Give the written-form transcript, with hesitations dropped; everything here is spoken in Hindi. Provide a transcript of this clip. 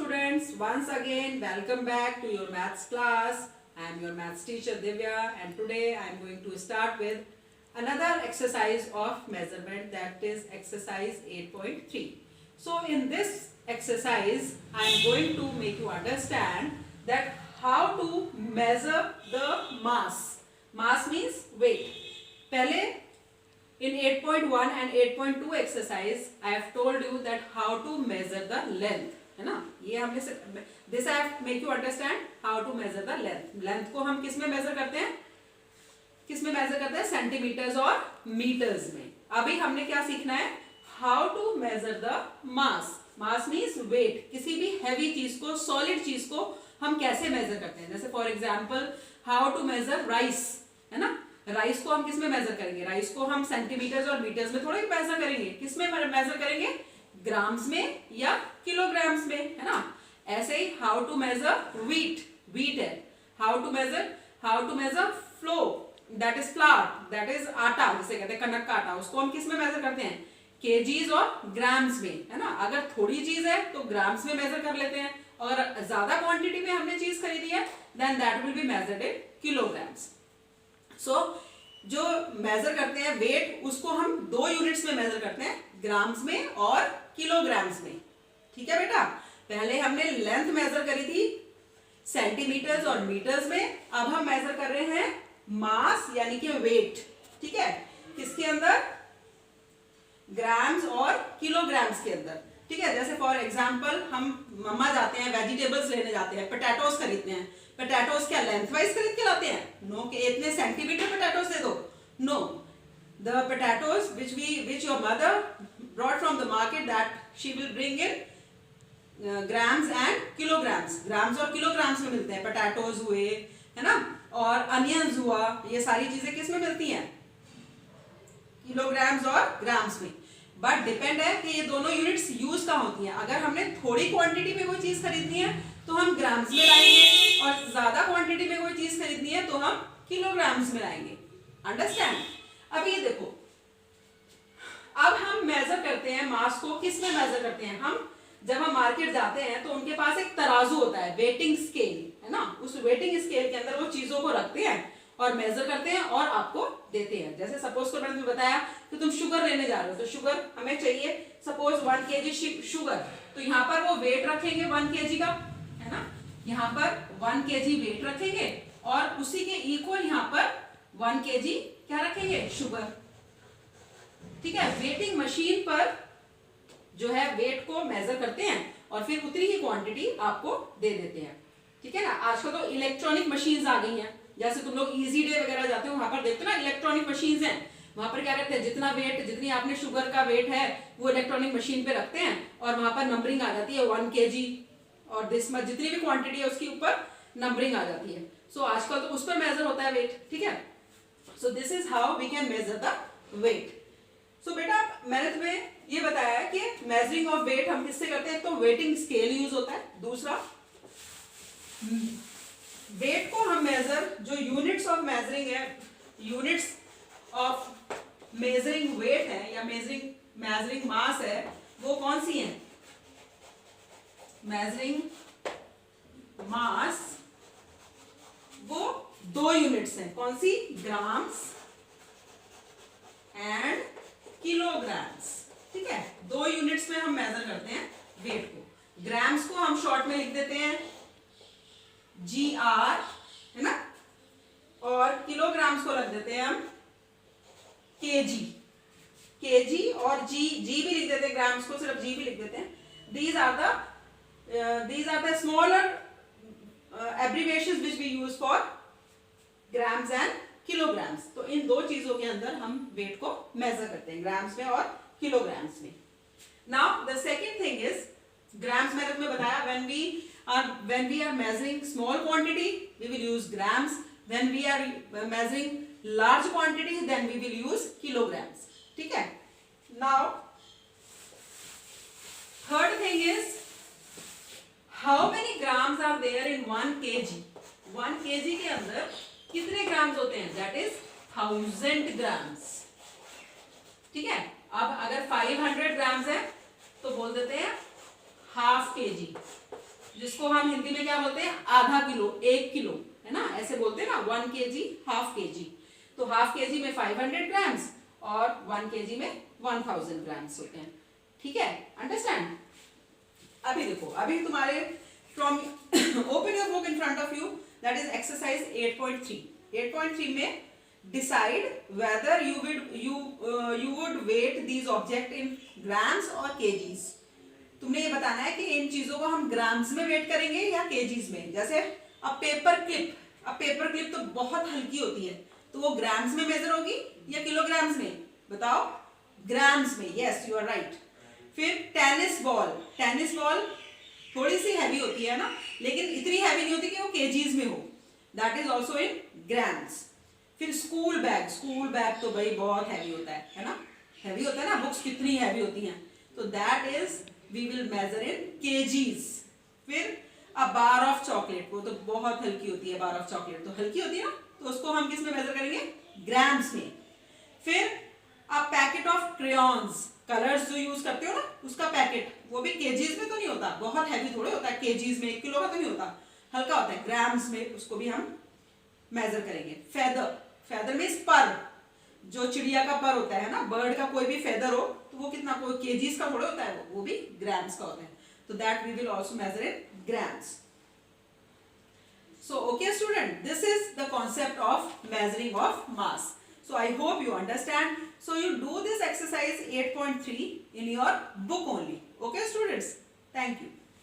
students, once again welcome back to your maths class. I am your maths teacher Divya, and today I am going to start with another exercise of measurement, that is exercise 8.3. So in this exercise I am going to make you understand that how to measure the mass. Mass means weight. Pehle in 8.1 and 8.2 exercise I have told you that how to measure the length, है ना. ये हमने this I have make you understand how to measure the length. Length को हम किस में measure करते हैं, किस में measure करते हैं, सेंटीमीटर्स और मीटर्स में. अभी हमने क्या सीखना है, how to measure the mass. Mass means weight. किसी भी heavy चीज को, solid चीज को हम कैसे measure करते हैं. जैसे for example how to measure rice, है ना. राइस को हम किस में मेजर करेंगे, राइस को हम सेंटीमीटर्स और मीटर्स में थोड़ा ही मेजर करेंगे, किस में मेजर करेंगे, ग्राम्स में या किलोग्राम्स में, है ना. ऐसे ही how to measure wheat, wheat है. How to measure flour, that is flour, that is atta, जिसे कहते हैं कनक का आटा, उसको हम किस में मेजर करते हैं, केजीज और ग्राम्स में, है ना. अगर थोड़ी चीज है तो ग्राम्स में मेजर कर लेते हैं, और ज्यादा क्वांटिटी में हमने चीज खरीदी है then that will be measured in kilograms. जो मेजर करते हैं वेट, उसको हम दो यूनिट्स में मेजर करते हैं, ग्राम्स में और किलोग्राम्स में. ठीक है बेटा. पहले हमने लेंथ मेजर करी थी सेंटीमीटर्स और मीटर्स में, अब हम मेजर कर रहे हैं मास यानी कि वेट. ठीक है. किसके अंदर, ग्राम्स और किलोग्राम्स के अंदर. ठीक है. जैसे फॉर एग्जांपल हम मम्मा जाते हैं, वेजिटेबल्स लेने जाते हैं, पोटैटोस खरीदते हैं. पोटैटोस क्या लेंथ वाइज खरीद के लाते हैं? नो. कि इतने सेंटीमीटर पोटैटोस दे दो. No. The potatoes which your mother brought from the market, that she will bring in grams and kilograms. Grams और किलोग्राम्स में मिलते हैं. पोटैटोस हुए, है ना, और अनियंस हुआ, ये सारी चीजें किस में मिलती हैं, किलोग्राम्स और ग्राम्स में. बट डिपेंड है कि ये दोनों यूनिट्स यूज कहाँ होती हैं. अगर हमने थोड़ी क्वांटिटी में कोई चीज खरीदनी है तो हम ग्राम्स में लाएंगे, और ज्यादा क्वांटिटी में कोई चीज खरीदनी है तो हम किलोग्राम्स में लाएंगे. अंडरस्टैंड. अब ये देखो, अब हम मेजर करते हैं मास को, किस में मेजर करते हैं हम, जब हम मार्केट जाते हैं तो उनके पास एक तराजू होता है, वेटिंग स्केल, है ना. उस वेटिंग स्केल के अंदर वो चीजों को रखते हैं और मेजर करते हैं और आपको देते हैं. जैसे सपोज को मैंने बताया कि तुम शुगर लेने जा रहे हो, तो शुगर हमें चाहिए सपोज 1 kg शुगर, तो यहाँ पर वो वेट रखेंगे 1 kg का, है ना. यहाँ पर 1 kg वेट रखेंगे और उसी के इक्वल यहाँ पर 1 kg क्या रखेंगे, शुगर. ठीक है. वेटिंग मशीन पर जो है वेट को मेजर करते हैं और फिर उतनी ही क्वांटिटी आपको दे देते हैं. ठीक है ना. आजकल तो इलेक्ट्रॉनिक मशीन्स आ गई हैं. जैसे तुम लोग इजी डे वगैरह जाते हो, वहां पर देखते हो ना इलेक्ट्रॉनिक मशीन्स हैं. वहां पर क्या करते हैं, जितना वेट, जितनी आपने शुगर का वेट है वो इलेक्ट्रॉनिक मशीन पे रखते हैं और वहां पर नंबरिंग आ जाती है 1 kg, और दिस मच, जितनी भी क्वांटिटी है उसके ऊपर नंबरिंग आ जाती है. सो आजकल तो उस पर मेजर होता है वेट. ठीक है. So this is how we can measure the weight. So बेटा मैंने तुम्हें ये बताया कि मेजरिंग ऑफ वेट हम किससे करते हैं. तो वेटिंग स्केल यूज होता है. दूसरा, वेट को हम मेजर, जो यूनिट्स ऑफ मेजरिंग है, यूनिट्स ऑफ मेजरिंग वेट है या मेजरिंग मास है, वो कौन सी है, मेजरिंग मास, वो दो यूनिट्स हैं. कौन सी, ग्राम्स एंड किलोग्राम्स. ठीक है. दो यूनिट्स में हम मेजर करते हैं वेट को. ग्राम्स को हम शॉर्ट में लिख देते हैं GR, है ना, और किलोग्राम्स को रख देते हैं हम kg और G भी लिख देते हैं, ग्राम्स को सिर्फ G भी लिख देते हैं. These are the smaller abbreviations which we use for grams and kilograms. तो इन दो चीजों के अंदर हम वेट को मेजर करते हैं, ग्राम्स में और किलोग्राम्स में. Now the second thing is, grams मैंने तुम्हें बताया, when we are measuring small quantity we will use grams, when we are measuring large quantity then we will use kilograms. ठीक है. Now third thing is, how many grams are there in 1 kg. 1 kg के अंदर कितने ग्राम्स होते हैं, that is 1000 grams. ठीक है. अब अगर 500 ग्राम्स है तो बोल देते हैं हाफ kg. जिसको हम हिंदी में क्या बोलते हैं, आधा किलो, 1 किलो, है ना, ऐसे बोलते हैं ना, 1 kg, हाफ kg। तो हाफ kg में 500 ग्राम्स और 1 kg में 1000 ग्राम्स होते हैं। ठीक है, अंडरस्टैंड। अभी देखो, अभी तुम्हारे from open your book in front of you, that is exercise 8.3। 8.3 में decide whether you would weight these object in grams or kgs। तुमने ये बताना है कि इन चीजों को हम ग्राम्स में वेट करेंगे या केजीज में। जैसे अब पेपर क्लिप तो बहुत हल्की होती है, तो वो ग्राम्स में मेजर होगी या किलोग्राम्स में, बताओ। ग्राम्स में, यस यू आर राइट। फिर टेनिस बॉल थोड़ी सी हैवी होती है ना, लेकिन इतनी हैवी नहीं होती कि वो केजीज में हो, that is also in grams. फिर स्कूल बैग तो भाई बहुत हैवी होता है ना, हैवी होता है ना, बुक्स कितनी हैवी होती हैं, तो that is we will measure in KGs. फिर अ बार ऑफ चॉकलेट, वो तो बहुत हल्की होती है, बार ऑफ चॉकलेट तो हल्की होती है ना, तो उसको हम किस में मेजर करेंगे, ग्राम्स में। फिर a packet of crayons, colours जो यूज करते हो ना, उसका पैकेट, वो भी केजीज में तो नहीं होता, बहुत हैवी थोड़े होता है, केजीज में 1 किलो का तो नहीं होता, हल्का होता है, ग्राम्स में उसको भी हम मेजर करेंगे। फेदर मीन्स पर, जो चिड़िया का पर होता है ना, बर्ड का कोई भी फेदर हो तो वो कितना, कोई केजीज का थोड़ा होता है, वो भी ग्राम्स का होता है, तो that we will also measure in grams. So okay student, this is the concept of measuring of mass. So I hope you understand. So you do this exercise 8.3 in your book only. Okay students, thank you.